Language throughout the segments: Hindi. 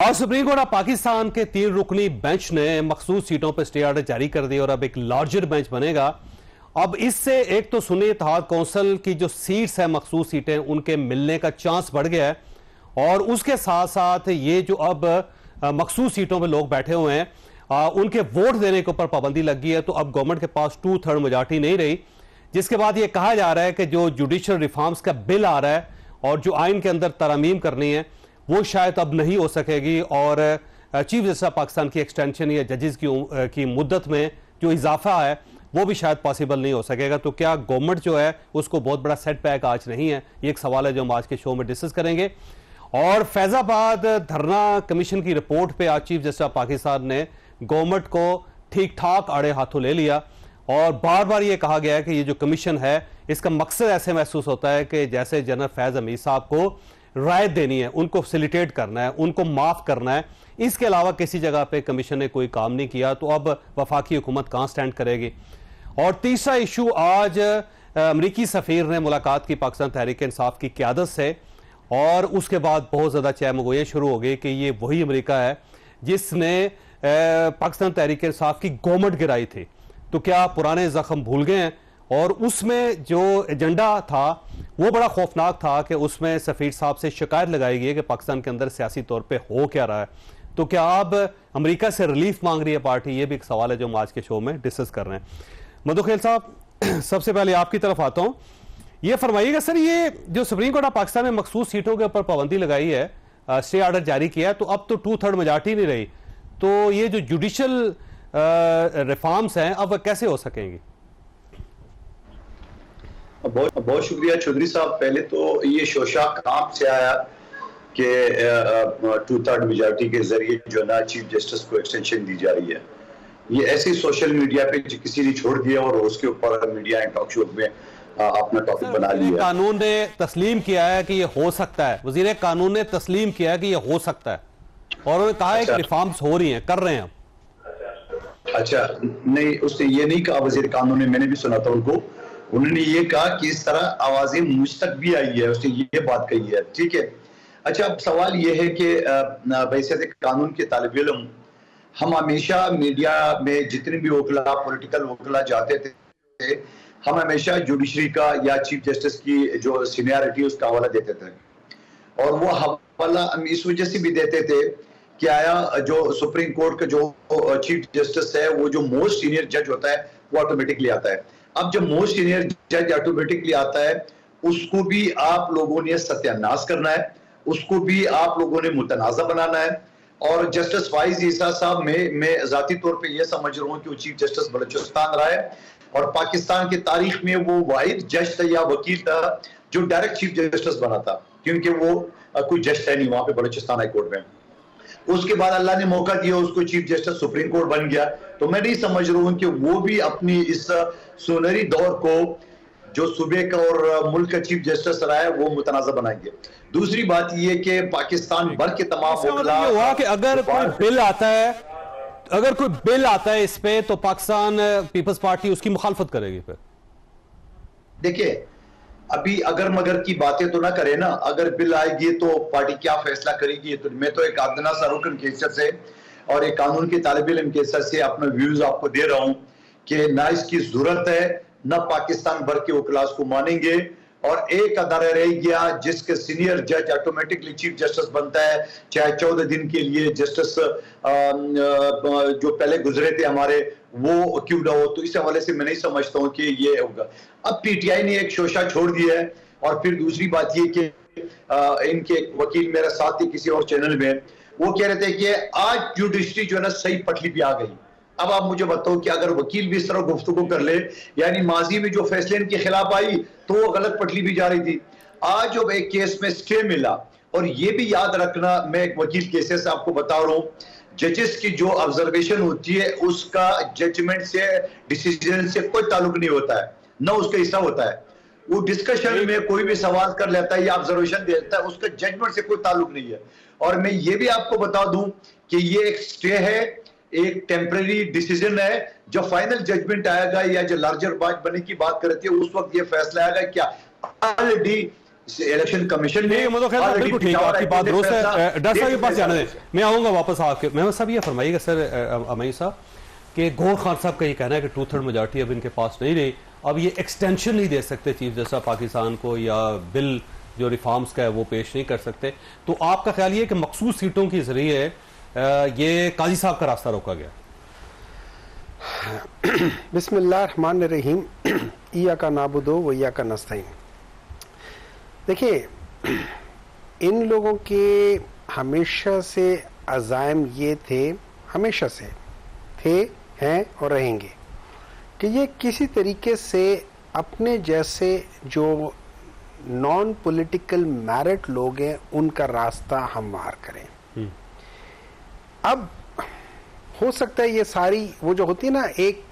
और सुप्रीम कोर्ट ऑफ पाकिस्तान के 3 रुकनी बेंच ने मखसूस सीटों पर स्टे ऑर्डर जारी कर दिया और अब एक लार्जर बेंच बनेगा। अब इससे एक तो सुन्नी इत्तेहाद कौंसिल की जो सीट्स है, मखसूस सीटें, उनके मिलने का चांस बढ़ गया है और उसके साथ साथ ये जो अब मखसूस सीटों पर लोग बैठे हुए हैं उनके वोट देने के ऊपर पाबंदी लग गई है। तो अब गवर्नमेंट के पास 2/3 मेजॉरिटी नहीं रही, जिसके बाद ये कहा जा रहा है कि जो जुडिशल रिफॉर्म्स का बिल आ रहा है और जो आइन के अंदर तरमीम करनी है वो शायद अब नहीं हो सकेगी और चीफ जस्टिस ऑफ पाकिस्तान की एक्सटेंशन या जजेस की मुद्दत में जो इजाफा है वो भी शायद पॉसिबल नहीं हो सकेगा। तो क्या गवर्नमेंट जो है उसको बहुत बड़ा सेटबैक आज नहीं है? ये एक सवाल है जो हम आज के शो में डिस्कस करेंगे। और फैजाबाद धरना कमीशन की रिपोर्ट पे आज चीफ जस्टिस ऑफ पाकिस्तान ने गवर्नमेंट को ठीक ठाक आड़े हाथों ले लिया और बार बार ये कहा गया है कि ये जो कमीशन है इसका मकसद ऐसे महसूस होता है कि जैसे जनरल फैज हमीद साहब को रायत देनी है, उनको फैसिलिटेट करना है, उनको माफ करना है, इसके अलावा किसी जगह पे कमीशन ने कोई काम नहीं किया। तो अब वफाकी हुकूमत कहां स्टैंड करेगी? और तीसरा इशू, आज अमरीकी सफीर ने मुलाकात की पाकिस्तान तहरीक इंसाफ की क़यादत से और उसके बाद बहुत ज्यादा चहमगोइयां शुरू हो गई कि ये वही अमरीका है जिसने पाकिस्तान तहरीक इंसाफ की गवर्नमेंट गिराई थी। तो क्या पुराने जख्म भूल गए हैं? और उसमें जो एजेंडा था वो बड़ा खौफनाक था कि उसमें सफीर साहब से शिकायत लगाई गई है कि पाकिस्तान के अंदर सियासी तौर पे हो क्या रहा है। तो क्या अब अमेरिका से रिलीफ मांग रही है पार्टी? ये भी एक सवाल है जो हम आज के शो में डिस्कस कर रहे हैं। मधुखेल साहब, सबसे पहले आपकी तरफ आता हूं, ये फरमाइएगा सर, ये जो सुप्रीम कोर्ट ऑफ पाकिस्तान ने मखसूस सीटों के ऊपर पाबंदी लगाई है, स्टे ऑर्डर जारी किया है, तो अब तो 2/3 मेजॉरिटी नहीं रही, तो ये जो जुडिशल रिफॉर्म्स हैं अब कैसे हो सकेंगी? बहुत बहुत शुक्रिया चौधरी साहब। पहले तो ये शोशा कहाँ से आया कि 2/3 मेजॉरिटी के जरिए जो ना चीफ जस्टिस को एक्सटेंशन दी जा रही है। ये ऐसे सोशल मीडिया पे किसी ने छोड़ दिया और उसके ऊपर मीडिया एंड टॉक शो में अपना टॉपिक बना लिया। कानून ने तस्लीम किया है कि ये हो सकता है, वजीर कानून ने तस्लीम किया है कि ये हो सकता है और उन्होंने कहा है कि रिफॉर्म्स हो रही हैं, कर रहे हैं। अच्छा, नहीं, उसने ये नहीं कहा वजीर कानून ने, मैंने भी सुना था उनको। उन्होंने ये कहा कि इस तरह आवाजें मुझ तक भी आई है, उसने ये बात कही है। ठीक है, अच्छा, अब सवाल ये है कि बैसियत कानून के तालिब इल्म हम हमेशा मीडिया में जितने भी वकला, पॉलिटिकल वकला जाते थे, हम हमेशा जुडिशरी का या चीफ जस्टिस की जो सीनियरिटी उसका हवाला देते थे और वो हवाला हम इस वजह से भी देते थे कि आया जो सुप्रीम कोर्ट का जो चीफ जस्टिस है वो जो मोस्ट सीनियर जज होता है वो ऑटोमेटिकली आता है। अब जब मोस्ट सीनियर जज ऑटोमेटिकली आता है उसको भी आप लोगों ने सत्यानाश करना है, उसको भी आप लोगों ने मुतनाज़ा बनाना है। और जस्टिस फाइज ईसा साहब मैं जाती तौर पे ये समझ रहा हूँ कि वो चीफ जस्टिस बलूचिस्तान रहा है और पाकिस्तान की तारीख में वो वाहिद जज था या वकील था जो डायरेक्ट चीफ जस्टिस बना था, क्योंकि वो कोई जज है नहीं वहां पे बलूचिस्तान हाई कोर्ट में। उसके बाद अल्लाह ने मौका दिया, उसको चीफ जस्टिस सुप्रीम कोर्ट बन गया। तो मैं नहीं समझ रहा हूं कि वो भी अपनी इस सुनहरी दौर को जो सूबे का और मुल्क का चीफ जस्टिस रहा है वो मुतनाज़ा बनाएंगे। दूसरी बात ये कि पाकिस्तान भर के तमाम हुआ कि अगर कोई बिल आता है इस पे तो पाकिस्तान पीपल्स पार्टी उसकी मुखालफत करेगी। फिर देखिए, अभी अगर मगर की बातें तो ना करें ना, अगर बिल आएगी तो पार्टी क्या फैसला करेगी। तो मैं तो एक आदना सा रुकन की हैसियत से और एक कानून के तालिब इल्म की हैसियत से अपने व्यूज आपको दे रहा हूं कि ना इसकी जरूरत है, ना पाकिस्तान भर के वकलास को मानेंगे। और एक अदारा रह गया जिसके सीनियर जज ऑटोमेटिकली चीफ जस्टिस बनता है, चाहे 14 दिन के लिए जस्टिस जो पहले गुजरे थे हमारे वो क्यों ना हो। तो इस हवाले से मैं नहीं समझता हूं कि ये होगा। अब पीटीआई ने एक शोशा छोड़ दिया है और फिर दूसरी बात ये कि इनके वकील मेरे साथ ही किसी और चैनल में वो कह रहे थे कि आज जुडिशरी जो है ना सही पटरी पे आ गई। अब आप मुझे बताओ कि अगर वकील भी इस तरह गुफ्तगू कर ले, यानी माजी में जो फैसले इनके खिलाफ आई तो वो गलत पटरी भी जा रही थी। आज जब एक केस में स्टे मिला, और ये भी याद रखना, मैं एक वकील केसेस से आपको बता रहा हूं, जजेस की जो ऑब्जर्वेशन होती है उसका जजमेंट से, डिसीजन से कोई ताल्लुक नहीं होता है, ना उसका हिस्सा होता है। वो डिस्कशन में कोई भी सवाल कर लेता है या ऑब्जर्वेशन देता है, उसका जजमेंट से कोई ताल्लुक नहीं है। और मैं ये भी आपको बता दूं कि ये एक स्टे है, एक टेम्परेरी डिसीजन है। जब फाइनल जजमेंट आएगा या जो लार्जर बात बनने की बात करती है उस वक्त ये फैसला आएगा क्या ऑलरेडी इलेक्शन कमीशन ने बिल्कुल ठीक है, आपकी बात दुरुस्त है। डॉक्टर साहब के पास जाने दें, मैं आऊंगा वापस आपके। मैं साहब ये फरमाइएगा सर अमई साहब कि गौहर खान साहब का ये कहना है कि 2/3 मेजॉरिटी अब इनके पास नहीं रही, अब ये एक्सटेंशन नहीं दे सकते चीफ जस्टिस पाकिस्तान को, या बिल जो रिफॉर्म्स का है वो पेश नहीं कर सकते, तो आपका ख्याल ये कि मखसूस सीटों के जरिए ये काजी साहब का रास्ता रोका गया? बिस्मिल्लाहिर्रहमानिर्रहीम, इय्याका नाबुदु व इय्याका नस्तईन। देखिए, इन लोगों के हमेशा से अज़ाइम ये थे, हमेशा से थे, हैं और रहेंगे कि ये किसी तरीके से अपने जैसे जो नॉन पॉलिटिकल मैरिट लोग हैं उनका रास्ता हमवार करें। अब हो सकता है ये सारी वो जो होती है ना, एक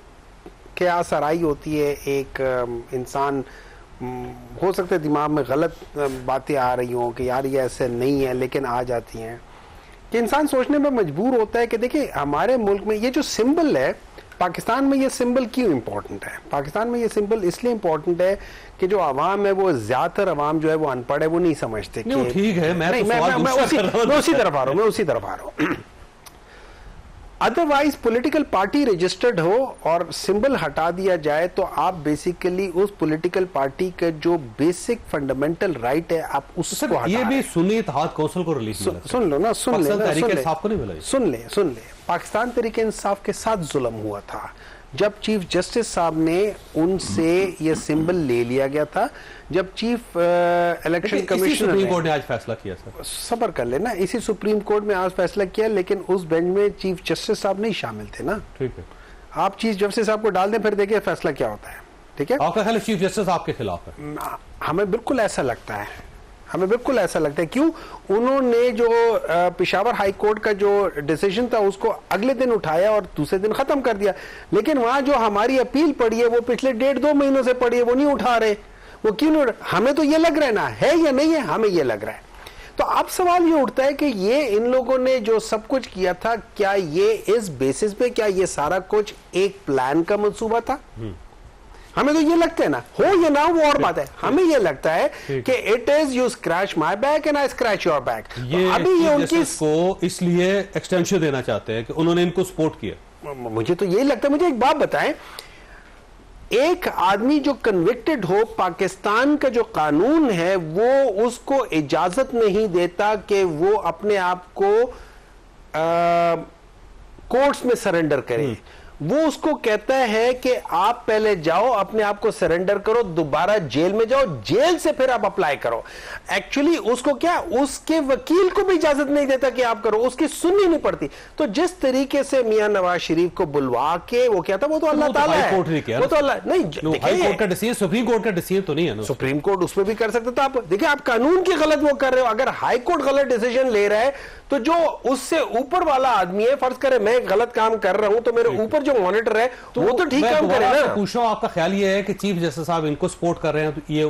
क्या सराई होती है, एक इंसान हो सकता है दिमाग में गलत बातें आ रही हों कि यार ये ऐसे नहीं है, लेकिन आ जाती हैं कि इंसान सोचने में मजबूर होता है कि देखिए हमारे मुल्क में ये जो सिंबल है, पाकिस्तान में ये सिंबल क्यों इम्पोर्टेंट है? पाकिस्तान में ये सिंबल इसलिए इम्पोर्टेंट है कि जो आवाम है, वो ज्यादातर आवाम जो है वो अनपढ़ है, वो नहीं समझते। ठीक है, मैं उसी तरफ आ रहा हूँ। अदरवाइज पॉलिटिकल पार्टी रजिस्टर्ड हो और सिंबल हटा दिया जाए तो आप बेसिकली उस पॉलिटिकल पार्टी का जो बेसिक फंडामेंटल राइट है आप उसको हटा। ये भी सुन्नी इत्तेहाद काउंसिल को रिलीज सुन लो ना, सुन ले। पाकिस्तान तहरीक इंसाफ के साथ जुल्म हुआ था जब चीफ जस्टिस साहब ने उनसे ये सिंबल ले लिया गया था, जब chief election commissioner supreme court ने आज फैसला किया। सर सबर कर लेना, इसी सुप्रीम कोर्ट में आज फैसला किया, लेकिन उस बेंच में चीफ जस्टिस साहब नहीं शामिल थे ना। ठीक है, आप चीफ जस्टिस साहब को डाल दें, फिर देखिए फैसला क्या होता है। ठीक है, आपका ख्याल चीफ जस्टिस आपके खिलाफ है? हमें बिल्कुल ऐसा लगता है, क्यों? उन्होंने जो पेशावर हाई कोर्ट का जो डिसीजन था उसको अगले दिन उठाया और दूसरे दिन खत्म कर दिया, लेकिन वहां जो हमारी अपील पड़ी है वो पिछले 1.5-2 महीनों से पड़ी है, वो नहीं उठा रहे। वो क्यों नहीं? हमें तो ये लग रहा है ना, है या नहीं है, हमें ये लग रहा है। तो अब सवाल ये उठता है कि ये इन लोगों ने जो सब कुछ किया था, क्या ये इस बेसिस पे, क्या ये सारा कुछ एक प्लान का मंसूबा था? हमें तो ये लगता है ना, हो या ना वो और बात है, हमें ये लगता है कि it is you scratch my back and I scratch your back. अभी ये उनकी को इसलिए एक्सटेंशन देना चाहते हैं कि उन्होंने इनको सपोर्ट किया। मुझे तो यही लगता है। मुझे एक बात बताएं, एक आदमी जो कन्विक्टेड हो, पाकिस्तान का जो कानून है वो उसको इजाजत नहीं देता कि वो अपने आप को कोर्ट्स में सरेंडर करे। वो उसको कहता है कि आप पहले जाओ, अपने आप को सरेंडर करो, दोबारा जेल में जाओ, जेल से फिर आप अप्लाई करो। एक्चुअली उसको क्या, उसके वकील को भी इजाजत नहीं देता कि आप करो, उसकी सुननी नहीं पड़ती। तो जिस तरीके से मियां नवाज शरीफ को बुलवा के वो कहता, वो तो अल्लाह ताला है, वो तो अल्लाह नहीं, हाई कोर्ट का डिसीजन, सुप्रीम कोर्ट का डिसीजन तो नहीं है ना। सुप्रीम कोर्ट उसमें भी कर सकता था। आप देखिए, आप कानून की गलत वो कर रहे हो। अगर हाई कोर्ट गलत डिसीजन ले रहा है तो जो उससे ऊपर वाला आदमी है, फर्ज करे मैं गलत काम कर रहा हूं तो मेरे ऊपर जो मॉनिटर है तो वो तो ठीक काम करे ना। पूछ रहा हूं, आपका ख्याल ये है कि चीफ जस्टिस साहब इनको सपोर्ट कर रहे हैं, तो ये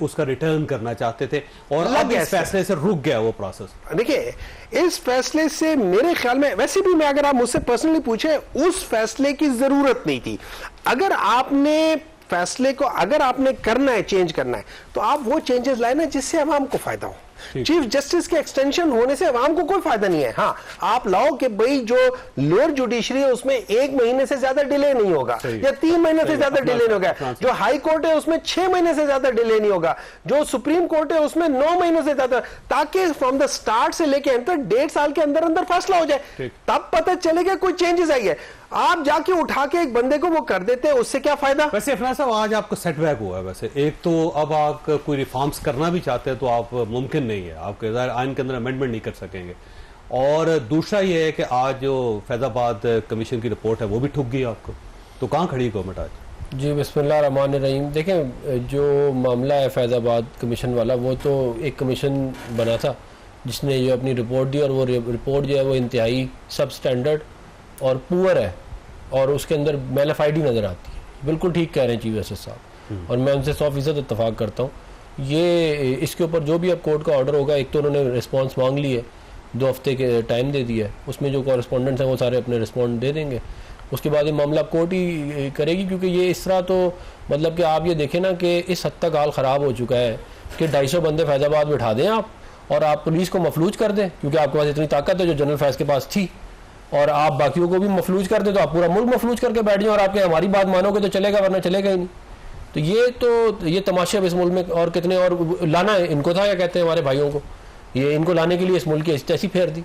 उसका रिटर्न करना चाहते थे और अब इस फैसले से रुक गया वो प्रोसेस? देखिए, इस फैसले से मेरे ख्याल में, वैसे भी मैं अगर आप मुझसे पर्सनली पूछे, उस फैसले की जरूरत नहीं थी। अगर आपने फैसले को अगर आपने करना है, चेंज करना है, तो आप वो चेंजेस लाए ना जिससे आवाम को फायदा हो। चीफ जस्टिस के एक्सटेंशन होने से आवाम को कोई फायदा नहीं है। हाँ, आप लाओ कि भाई जो लोअर जुडिशरी है उसमें 1 महीने से ज्यादा डिले नहीं होगा, या 3 महीने से ज्यादा डिले नहीं होगा। जो हाई कोर्ट है उसमें 6 महीने से ज्यादा डिले नहीं होगा। जो सुप्रीम कोर्ट है उसमें 9 महीनों से ज्यादा, ताकि फ्रॉम द स्टार्ट से लेके अंत तक 1.5 साल के अंदर अंदर फैसला हो जाए, तब पता चलेगा कोई चेंजेस आई है। आप जाके उठा के एक बंदे को वो कर देते हैं, उससे क्या फायदा? वैसे अफनान साहब, आज आपको सेटबैक हुआ है। वैसे एक तो अब आप कोई रिफॉर्म्स करना भी चाहते हैं तो आप मुमकिन नहीं है, आपके आइन के अंदर अमेंडमेंट नहीं कर सकेंगे, और दूसरा ये है कि आज जो फैजाबाद कमीशन की रिपोर्ट है वो भी ठुक गई आपको, तो कहाँ खड़ी गवर्नमेंट आज? जी, बिस्मिल्लाहिर्रहमानिर्रहीम। देखें, जो मामला है फैजाबाद कमीशन वाला, वो तो एक कमीशन बना था जिसने जो अपनी रिपोर्ट दी, और वो रिपोर्ट जो है वो इंतहाई सब स्टैंडर्ड और पुअर है, और उसके अंदर मैलाफाइडी नज़र आती है। बिल्कुल ठीक कह रहे हैं चीफ जस्टिस साहब, और मैं उनसे 100% इत्तफाक करता हूँ। ये इसके ऊपर जो भी अब कोर्ट का ऑर्डर होगा, एक तो उन्होंने रिस्पांस मांग ली है, 2 हफ्ते के टाइम दे दिया है, उसमें जो कॉरेस्पॉन्डेंट्स हैं वो सारे अपने रिस्पॉन्ड दे देंगे। उसके बाद ये मामला कोर्ट ही करेगी, क्योंकि ये इस तरह तो मतलब कि आप ये देखें ना कि इस हद तक हाल ख़राब हो चुका है कि 250 बंदे फैजाबाद बिठा दें आप और आप पुलिस को मफलूज कर दें, क्योंकि आपके पास इतनी ताकत है जो जनरल फैज़ के पास थी, और आप बाकियों को भी मफलूज कर दें तो आप पूरा मुल्क मफलूज करके बैठ जाएं और आपके हमारी बात मानोगे तो चलेगा, वरना चलेगा ही नहीं। तो ये तमाशे अब इस मुल्क में और कितने और लाना है इनको था, क्या कहते हैं हमारे भाइयों को, ये इनको लाने के लिए इस मुल्क की ऐसी फेर दी।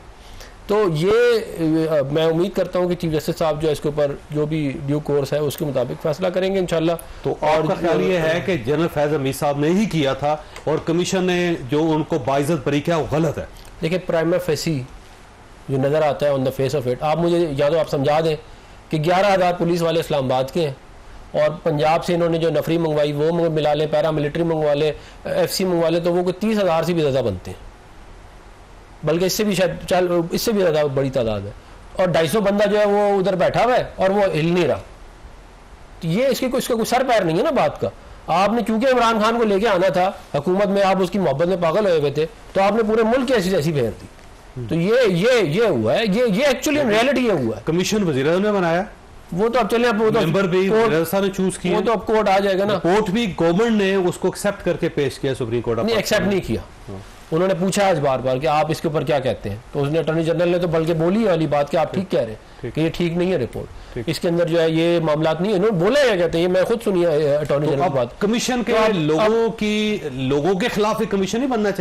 तो ये मैं उम्मीद करता हूँ कि चीफ जस्टिस साहब जो है इसके ऊपर जो भी ड्यू कोर्स है उसके मुताबिक फैसला करेंगे इंशाल्लाह। तो आपका ख्याल ये है कि जनरल फैज हमीद साहब ने ही किया था और कमीशन ने जो उनको बाइज्जत बरी किया वो गलत है? देखिए, प्राइमा फेसी जो नज़र आता है on the face of it, आप मुझे या तो आप समझा दें कि 11,000 पुलिस वाले इस्लामाबाद के हैं और पंजाब से इन्होंने जो नफरी मंगवाई वो मिला लें, पैरा मिलिट्री मंगवा लें, FC मंगवा लें, तो वो 30,000 से भी ज़्यादा बनते हैं, बल्कि इससे भी शायद इससे भी ज़्यादा बड़ी तादाद है। और 250 बंदा जो है वो उधर बैठा हुआ है और वो हिल नहीं रहा। तो ये इसका कोई सर पैर नहीं है ना बात का। आपने चूंकि इमरान खान को लेके आना था हुकूमत में, आप उसकी मोहब्बत में पागल हुए हुए थे, तो आपने पूरे मुल्क की ऐसी फेर दी। तो ये हुआ है, ये एक्चुअली रियलिटी ये हुआ है। कमीशन वज़ीर-ए-आज़म ने बनाया, वो तो अब चले, अब वो तो मेंबर भी वज़ीर-ए-आज़म ने चूज किया, वो तो अब कोर्ट आ जाएगा ना। कोर्ट भी गवर्नमेंट ने उसको एक्सेप्ट करके पेश किया सुप्रीम कोर्ट। नहीं, एक्सेप्ट नहीं किया। उन्होंने पूछा आज बार बार कि आप इसके ऊपर क्या कहते हैं, तो उसने अटॉर्नी जनरल ने तो बल्कि बोली वाली बात कि आप ठीक कह रहे हैं कि ये ठीक नहीं है रिपोर्ट, इसके अंदर जो है ये मामलात नहीं है। इन्होंने बोला है, कहते हैं, मैं खुद सुनी है अटॉर्नी जनरल की बात। कमीशन के लोगों के खिलाफ एक कमीशन ही बनना चाहिए।